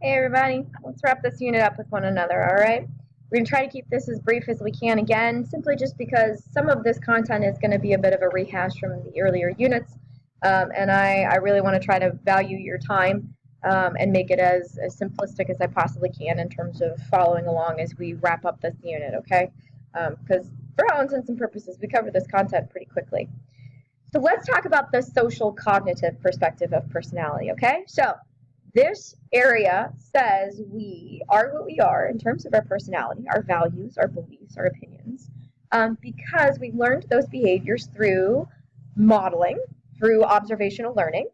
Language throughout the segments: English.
Hey everybody, let's wrap this unit up with one another, alright? We're going to try to keep this as brief as we can again, simply just because some of this content is going to be a bit of a rehash from the earlier units, and I really want to try to value your time and make it as simplistic as I possibly can in terms of following along as we wrap up this unit, okay? Because for all intents and purposes, we cover this content pretty quickly. So let's talk about the social cognitive perspective of personality, okay? So this area says we are what we are in terms of our personality, our values, our beliefs, our opinions, because we learned those behaviors through modeling, through observational learning,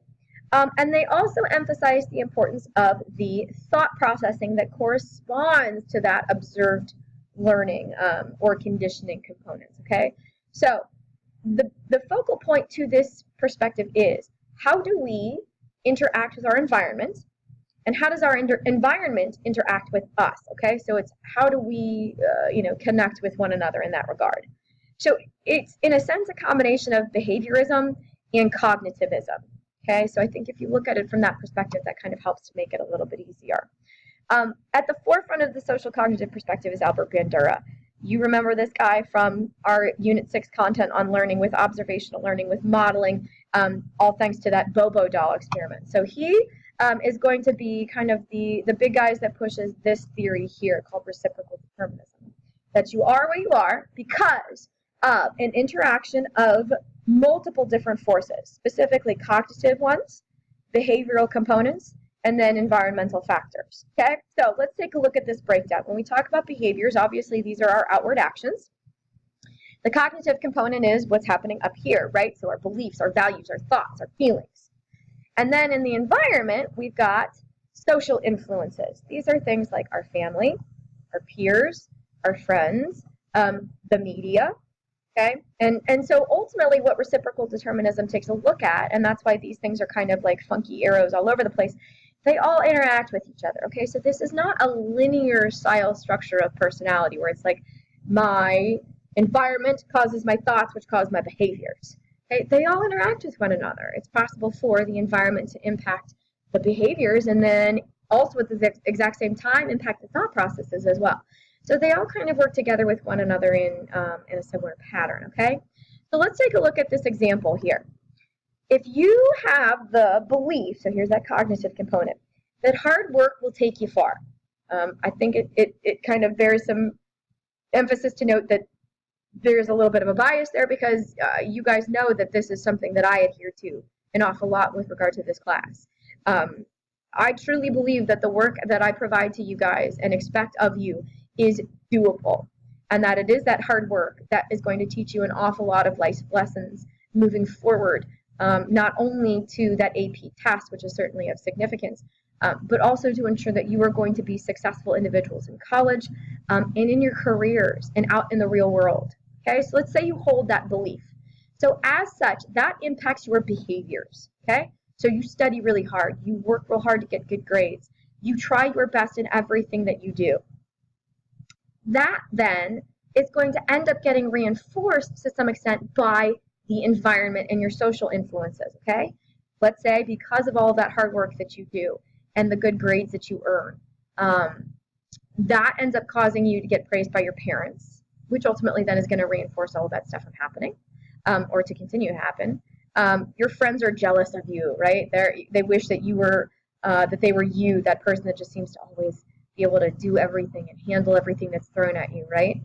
and they also emphasize the importance of the thought processing that corresponds to that observed learning or conditioning components, okay? So the focal point to this perspective is, how do we interact with our environment, and how does our environment interact with us? Okay, so it's how do we connect with one another in that regard. So it's in a sense a combination of behaviorism and cognitivism. Okay, so I think if you look at it from that perspective, that kind of helps to make it a little bit easier. At the forefront of the social cognitive perspective is Albert Bandura. You remember this guy from our Unit 6 content on learning, with observational learning, with modeling, all thanks to that Bobo doll experiment. So he is going to be kind of the big guys that pushes this theory here called reciprocal determinism, that you are what you are because of an interaction of multiple different forces, specifically cognitive ones, behavioral components, and then environmental factors. Okay, so let's take a look at this breakdown. When we talk about behaviors, obviously these are our outward actions. The cognitive component is what's happening up here, right? So our beliefs, our values, our thoughts, our feelings. And then in the environment, we've got social influences. These are things like our family, our peers, our friends, the media, okay? And so ultimately what reciprocal determinism takes a look at, and that's why these things are kind of like funky arrows all over the place, they all interact with each other, okay? So this is not a linear style structure of personality where it's like my environment causes my thoughts, which cause my behaviors. Okay? They all interact with one another. It's possible for the environment to impact the behaviors and then also at the exact same time impact the thought processes as well. So they all kind of work together with one another in a similar pattern, okay? So let's take a look at this example here. If you have the belief, so here's that cognitive component, that hard work will take you far. I think it kind of bears some emphasis to note that there's a little bit of a bias there because you guys know that this is something that I adhere to an awful lot with regard to this class. I truly believe that the work that I provide to you guys and expect of you is doable, and that it is that hard work that is going to teach you an awful lot of life lessons moving forward, not only to that AP test, which is certainly of significance, but also to ensure that you are going to be successful individuals in college and in your careers and out in the real world. Okay, so let's say you hold that belief. So as such, that impacts your behaviors. Okay, so you study really hard, you work real hard to get good grades, you try your best in everything that you do. That then is going to end up getting reinforced to some extent by the environment and your social influences, okay? Let's say because of all of that hard work that you do and the good grades that you earn, that ends up causing you to get praised by your parents, which ultimately then is going to reinforce all of that stuff from happening, or to continue to happen. Your friends are jealous of you, right? They wish that you were, that they were you, that person that just seems to always be able to do everything and handle everything that's thrown at you, right?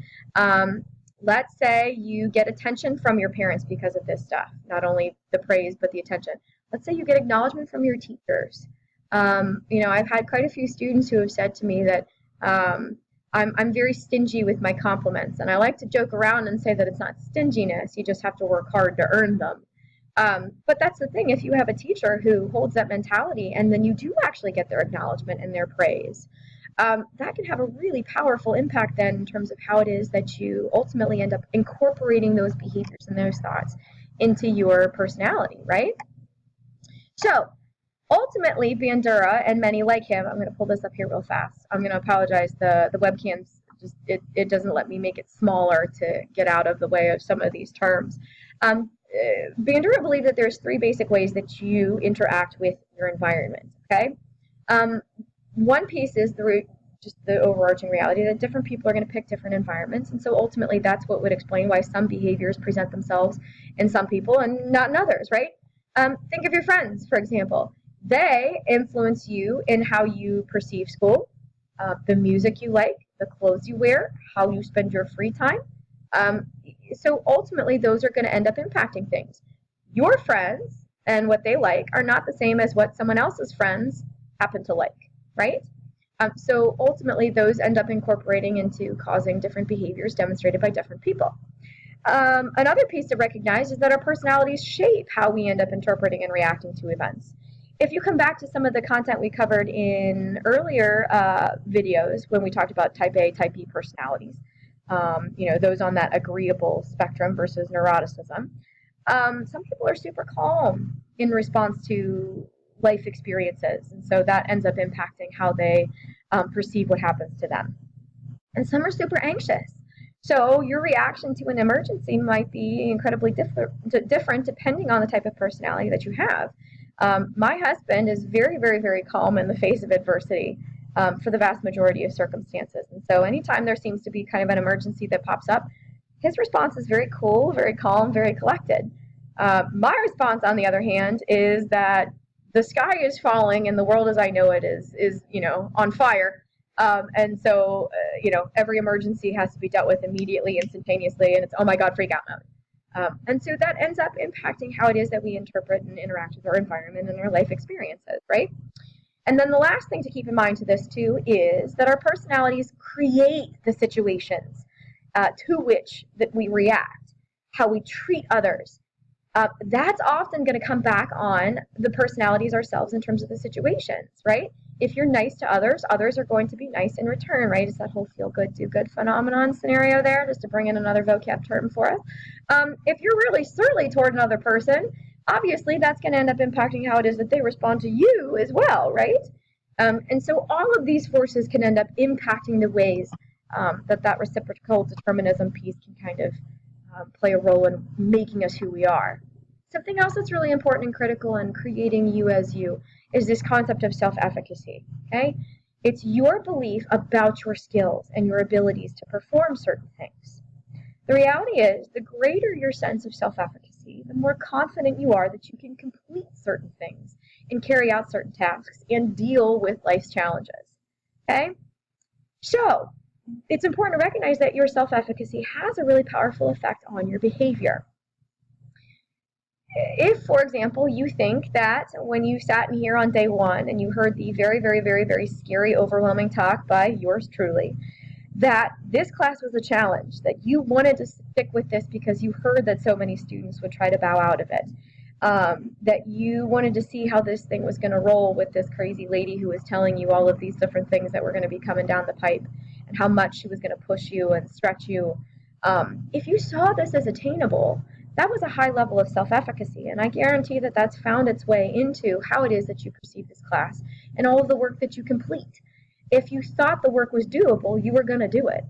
Let's say you get attention from your parents because of this stuff, not only the praise, but the attention. Let's say you get acknowledgement from your teachers. I've had quite a few students who have said to me that I'm very stingy with my compliments, and I like to joke around and say that it's not stinginess, you just have to work hard to earn them. But that's the thing, if you have a teacher who holds that mentality and then you do actually get their acknowledgement and their praise, that can have a really powerful impact then in terms of how it is that you ultimately end up incorporating those behaviors and those thoughts into your personality, right? So ultimately, Bandura and many like him, I'm going to pull this up here real fast. I'm going to apologize, the webcam's just, it doesn't let me make it smaller to get out of the way of some of these terms. Bandura believed that there's three basic ways that you interact with your environment, okay? one piece is just the overarching reality that different people are going to pick different environments, and so ultimately that's what would explain why some behaviors present themselves in some people and not in others, right? Think of your friends, for example. They influence you in how you perceive school, the music you like, the clothes you wear, how you spend your free time. So ultimately, those are going to end up impacting things. Your friends and what they like are not the same as what someone else's friends happen to like, right? So ultimately, those end up incorporating into causing different behaviors demonstrated by different people. Another piece to recognize is that our personalities shape how we end up interpreting and reacting to events. If you come back to some of the content we covered in earlier videos when we talked about type A, type B personalities, those on that agreeable spectrum versus neuroticism, some people are super calm in response to life experiences, and so that ends up impacting how they perceive what happens to them. And some are super anxious. So your reaction to an emergency might be incredibly different depending on the type of personality that you have. My husband is very, very, very calm in the face of adversity for the vast majority of circumstances. And so anytime there seems to be kind of an emergency that pops up, his response is very cool, very calm, very collected. My response, on the other hand, is that the sky is falling and the world as I know it is on fire. And so, every emergency has to be dealt with immediately, instantaneously, and it's, oh my God, freak out mode. And so that ends up impacting how it is that we interpret and interact with our environment and our life experiences, right? And then the last thing to keep in mind to this too is that our personalities create the situations to which that we react, how we treat others. That's often going to come back on the personalities ourselves in terms of the situations, right? If you're nice to others, others are going to be nice in return, right? It's that whole feel good, do good phenomenon scenario there, just to bring in another vocab term for us. If you're really surly toward another person, obviously that's going to end up impacting how it is that they respond to you as well, right? And so all of these forces can end up impacting the ways that reciprocal determinism piece can kind of play a role in making us who we are. Something else that's really important and critical in creating you as you is this concept of self-efficacy, okay? It's your belief about your skills and your abilities to perform certain things. The reality is, the greater your sense of self-efficacy, the more confident you are that you can complete certain things and carry out certain tasks and deal with life's challenges, okay? So, it's important to recognize that your self-efficacy has a really powerful effect on your behavior. If, for example, you think that when you sat in here on day one and you heard the very, very, very, very scary, overwhelming talk by yours truly, that this class was a challenge, that you wanted to stick with this because you heard that so many students would try to bow out of it, that you wanted to see how this thing was going to roll with this crazy lady who was telling you all of these different things that were going to be coming down the pipe and how much she was going to push you and stretch you. If you saw this as attainable, that was a high level of self-efficacy, and I guarantee that that's found its way into how it is that you perceive this class and all of the work that you complete. If you thought the work was doable, you were going to do it.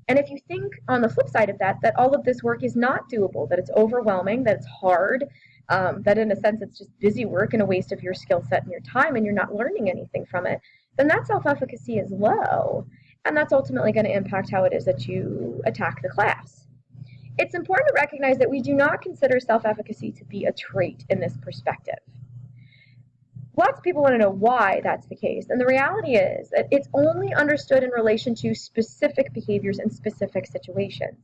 And if you think on the flip side of that, that all of this work is not doable, that it's overwhelming, that it's hard, that in a sense it's just busy work and a waste of your skill set and your time and you're not learning anything from it, then that self-efficacy is low. And that's ultimately going to impact how it is that you attack the class. It's important to recognize that we do not consider self-efficacy to be a trait in this perspective. Lots of people want to know why that's the case, and the reality is that it's only understood in relation to specific behaviors in specific situations.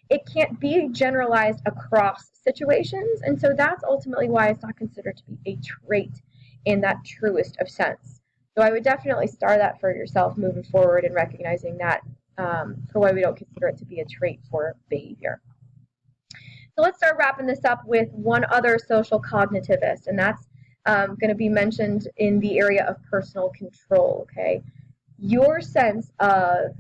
It can't be generalized across situations, and so that's ultimately why it's not considered to be a trait in that truest of sense. So I would definitely star that for yourself moving forward and recognizing that for why we don't consider it to be a trait for behavior. So let's start wrapping this up with one other social cognitivist, and that's going to be mentioned in the area of personal control, okay? Your sense of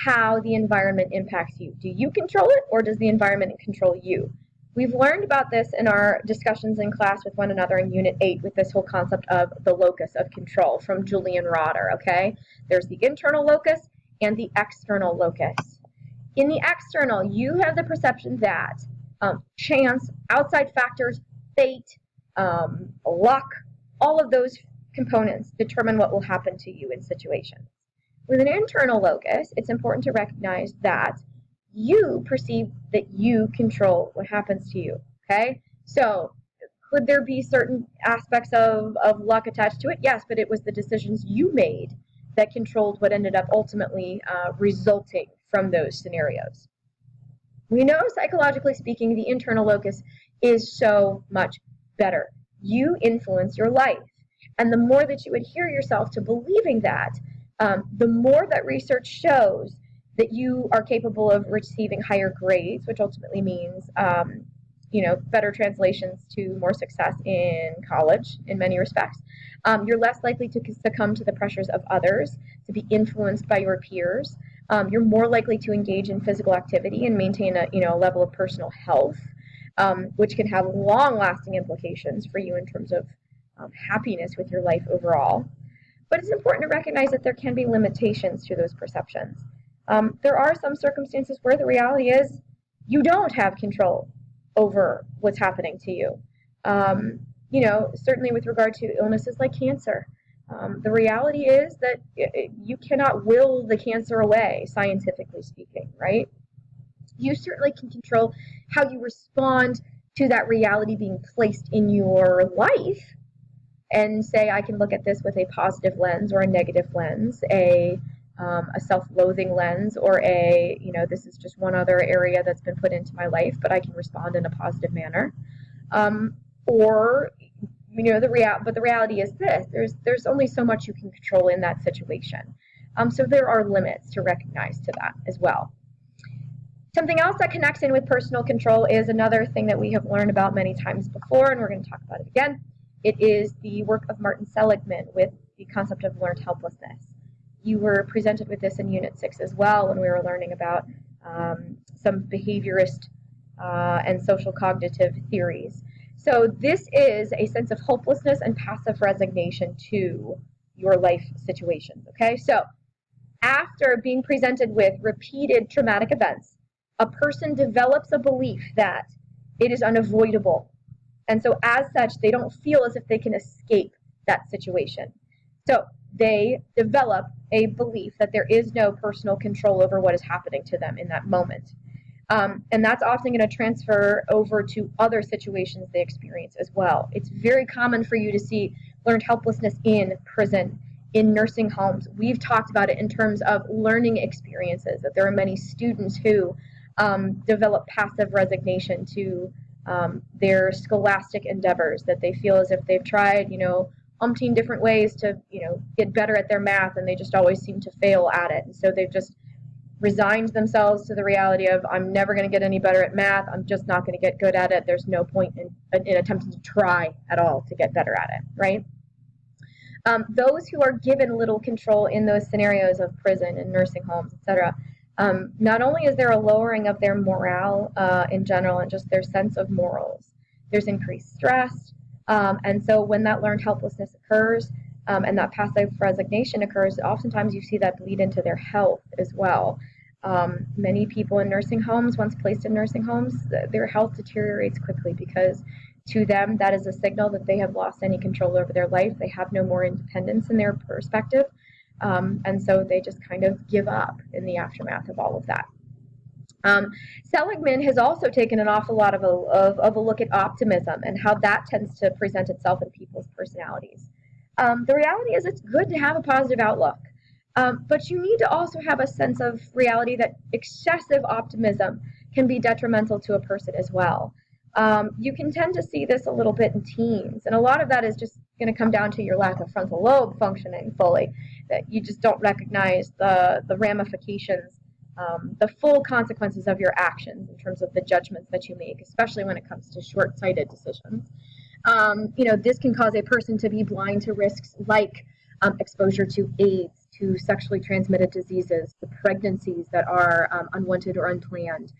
how the environment impacts you. Do you control it, or does the environment control you? We've learned about this in our discussions in class with one another in Unit 8 with this whole concept of the locus of control from Julian Rotter, okay? There's the internal locus and the external locus. In the external, you have the perception that chance, outside factors, fate, luck, all of those components determine what will happen to you in situations. With an internal locus, it's important to recognize that you perceive that you control what happens to you, okay? So could there be certain aspects of luck attached to it? Yes, but it was the decisions you made that controlled what ended up ultimately resulting from those scenarios. We know, psychologically speaking, the internal locus is so much better. You influence your life. And the more that you adhere yourself to believing that, the more that research shows that you are capable of receiving higher grades, which ultimately means better translations to more success in college in many respects. You're less likely to succumb to the pressures of others, to be influenced by your peers. You're more likely to engage in physical activity and maintain a level of personal health, which can have long-lasting implications for you in terms of happiness with your life overall. But it's important to recognize that there can be limitations to those perceptions. There are some circumstances where the reality is you don't have control over what's happening to you. Certainly with regard to illnesses like cancer. The reality is that you cannot will the cancer away, scientifically speaking, right? You certainly can control how you respond to that reality being placed in your life and say, I can look at this with a positive lens or a negative lens, a self-loathing lens, or this is just one other area that's been put into my life, but I can respond in a positive manner. But the reality is this: there's only so much you can control in that situation. So there are limits to recognize to that as well. Something else that connects in with personal control is another thing that we have learned about many times before, and we're going to talk about it again. It is the work of Martin Seligman with the concept of learned helplessness. You were presented with this in Unit 6 as well when we were learning about some behaviorist and social cognitive theories. So this is a sense of hopelessness and passive resignation to your life situations, okay? So after being presented with repeated traumatic events, a person develops a belief that it is unavoidable. And so as such, they don't feel as if they can escape that situation. So they develop a belief that there is no personal control over what is happening to them in that moment. And that's often going to transfer over to other situations they experience as well. It's very common for you to see learned helplessness in prison, in nursing homes. We've talked about it in terms of learning experiences, that there are many students who develop passive resignation to their scholastic endeavors, that they feel as if they've tried, umpteen different ways to, get better at their math, and they just always seem to fail at it. And so they've just resigned themselves to the reality of, I'm never going to get any better at math. I'm just not going to get good at it. There's no point in attempting to try at all to get better at it, right? Those who are given little control in those scenarios of prison and nursing homes, etc., not only is there a lowering of their morale in general and just their sense of morals, there's increased stress. And so when that learned helplessness occurs and that passive resignation occurs, oftentimes you see that bleed into their health as well. Many people in nursing homes, once placed in nursing homes, their health deteriorates quickly because to them that is a signal that they have lost any control over their life. They have no more independence in their perspective. And so they just kind of give up in the aftermath of all of that. Seligman has also taken an awful lot of a look at optimism and how that tends to present itself in people's personalities. The reality is it's good to have a positive outlook, but you need to also have a sense of reality that excessive optimism can be detrimental to a person as well. You can tend to see this a little bit in teens, and a lot of that is just going to come down to your lack of frontal lobe functioning fully, that you just don't recognize the ramifications, the full consequences of your actions in terms of the judgments that you make, especially when it comes to short-sighted decisions. This can cause a person to be blind to risks like exposure to AIDS, to sexually transmitted diseases, the pregnancies that are unwanted or unplanned,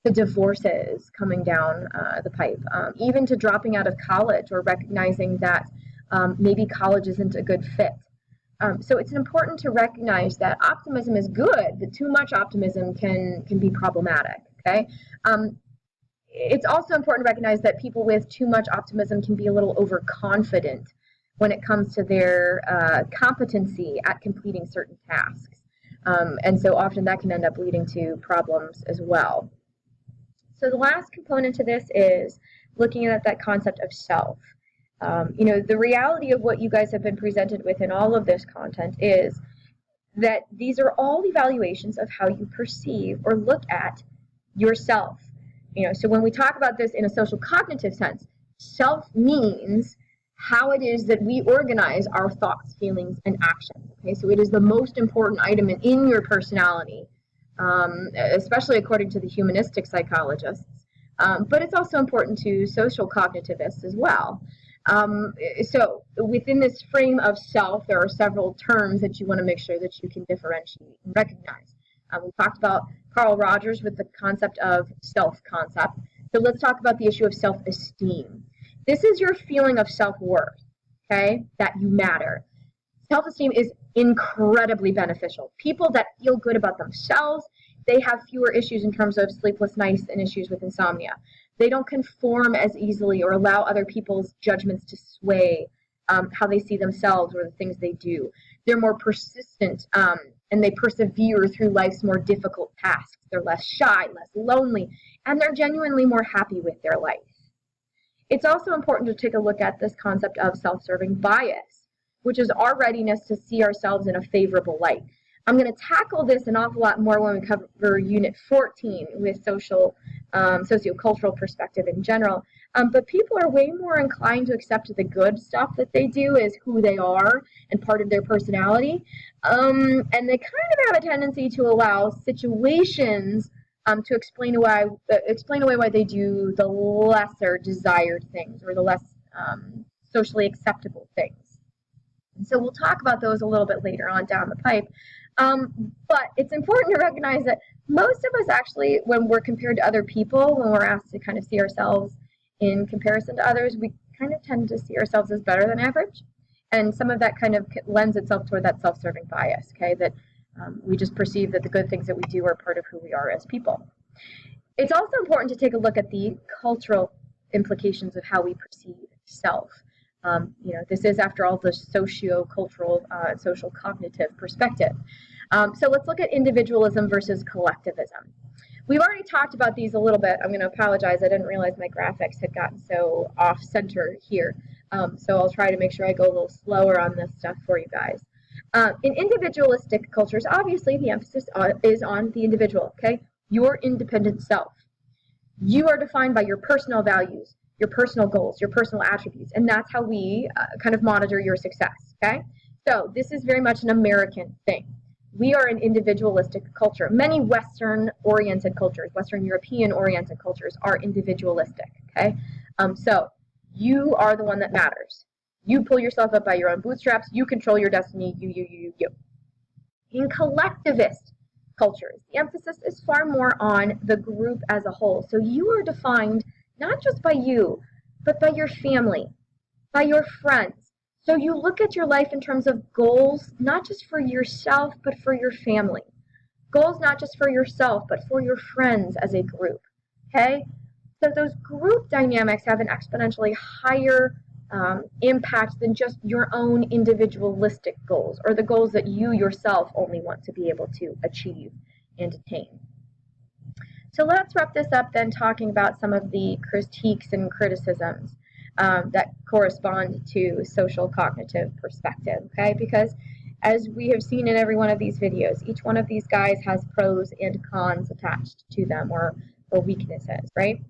the divorces coming down the pipe, even to dropping out of college or recognizing that maybe college isn't a good fit. So it's important to recognize that optimism is good, but too much optimism can be problematic, okay? It's also important to recognize that people with too much optimism can be a little overconfident when it comes to their competency at completing certain tasks. And so often that can end up leading to problems as well. So the last component to this is looking at that concept of self. The reality of what you guys have been presented with in all of this content is that these are all evaluations of how you perceive or look at yourself. So when we talk about this in a social cognitive sense, self means how it is that we organize our thoughts, feelings, and actions. Okay, so it is the most important item in your personality, especially according to the humanistic psychologists. But it's also important to social cognitivists as well. So within this frame of self, there are several terms that you want to make sure that you can differentiate and recognize. We talked about Carl Rogers with the concept of self-concept. So let's talk about the issue of self-esteem. This is your feeling of self-worth, okay, that you matter. Self-esteem is incredibly beneficial. People that feel good about themselves, they have fewer issues in terms of sleepless nights and issues with insomnia. They don't conform as easily or allow other people's judgments to sway how they see themselves or the things they do. They're more persistent and they persevere through life's more difficult tasks. They're less shy, less lonely, and they're genuinely more happy with their life. It's also important to take a look at this concept of self-serving bias, which is our readiness to see ourselves in a favorable light. I'm going to tackle this an awful lot more when we cover Unit 14 with sociocultural perspective in general. But people are way more inclined to accept the good stuff that they do as who they are and part of their personality. And they kind of have a tendency to allow situations to explain away why they do the lesser desired things or the less socially acceptable things. And so we'll talk about those a little bit later on down the pipe. But it's important to recognize that most of us actually, when we're compared to other people, when we're asked to kind of see ourselves in comparison to others, we kind of tend to see ourselves as better than average. And some of that kind of lends itself toward that self-serving bias, okay, that we just perceive that the good things that we do are part of who we are as people. It's also important to take a look at the cultural implications of how we perceive self. This is, after all, the socio-cultural, social cognitive perspective. So let's look at individualism versus collectivism. We've already talked about these a little bit. I'm going to apologize. I didn't realize my graphics had gotten so off-center here. So I'll try to make sure I go a little slower on this stuff for you guys. In individualistic cultures, obviously the emphasis is on the individual, okay? Your independent self. You are defined by your personal values, your personal goals, your personal attributes, and that's how we kind of monitor your success, okay? So this is very much an American thing. We are an individualistic culture. Many Western-oriented cultures, Western European-oriented cultures are individualistic, okay? So you are the one that matters. You pull yourself up by your own bootstraps. You control your destiny. You. In collectivist cultures, the emphasis is far more on the group as a whole. So you are defined not just by you, but by your family, by your friends. So you look at your life in terms of goals, not just for yourself, but for your family. Goals not just for yourself, but for your friends as a group, okay? So those group dynamics have an exponentially higher impact than just your own individualistic goals or the goals that you yourself only want to be able to achieve and attain. So let's wrap this up then, talking about some of the critiques and criticisms that correspond to social cognitive perspective, okay? Because as we have seen in every one of these videos, each one of these guys has pros and cons attached to them, or weaknesses, right?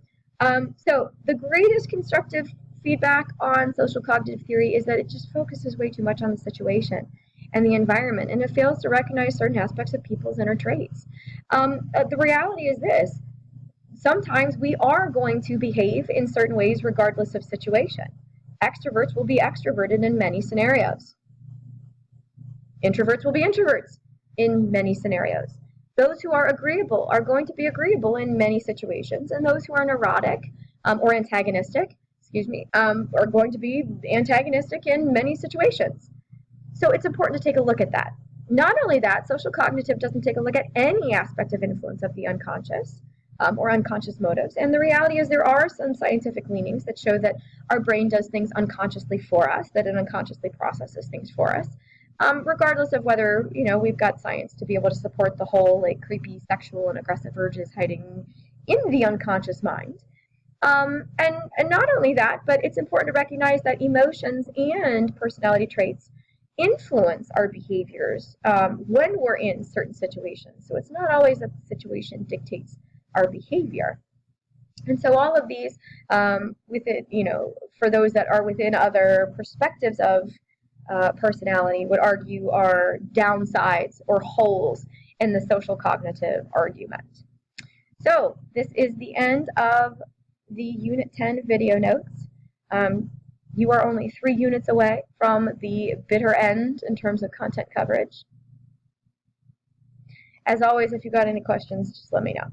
So the greatest constructive feedback on social cognitive theory is that it just focuses way too much on the situation and the environment, and it fails to recognize certain aspects of people's inner traits. The reality is this: sometimes we are going to behave in certain ways regardless of situation. Extroverts will be extroverted in many scenarios. Introverts will be introverts in many scenarios. Those who are agreeable are going to be agreeable in many situations, and those who are neurotic or antagonistic, are going to be antagonistic in many situations. So it's important to take a look at that. Not only that, social cognitive doesn't take a look at any aspect of influence of the unconscious, or unconscious motives. And the reality is there are some scientific leanings that show that our brain does things unconsciously for us, that it unconsciously processes things for us, regardless of whether, we've got science to be able to support the whole like creepy sexual and aggressive urges hiding in the unconscious mind. And not only that, but it's important to recognize that emotions and personality traits influence our behaviors when we're in certain situations. So it's not always that the situation dictates our behavior. And so all of these, for those that are within other perspectives of personality, would argue are downsides or holes in the social cognitive argument. So this is the end of the Unit 10 video notes. You are only 3 units away from the bitter end in terms of content coverage. As always, if you've got any questions, just let me know.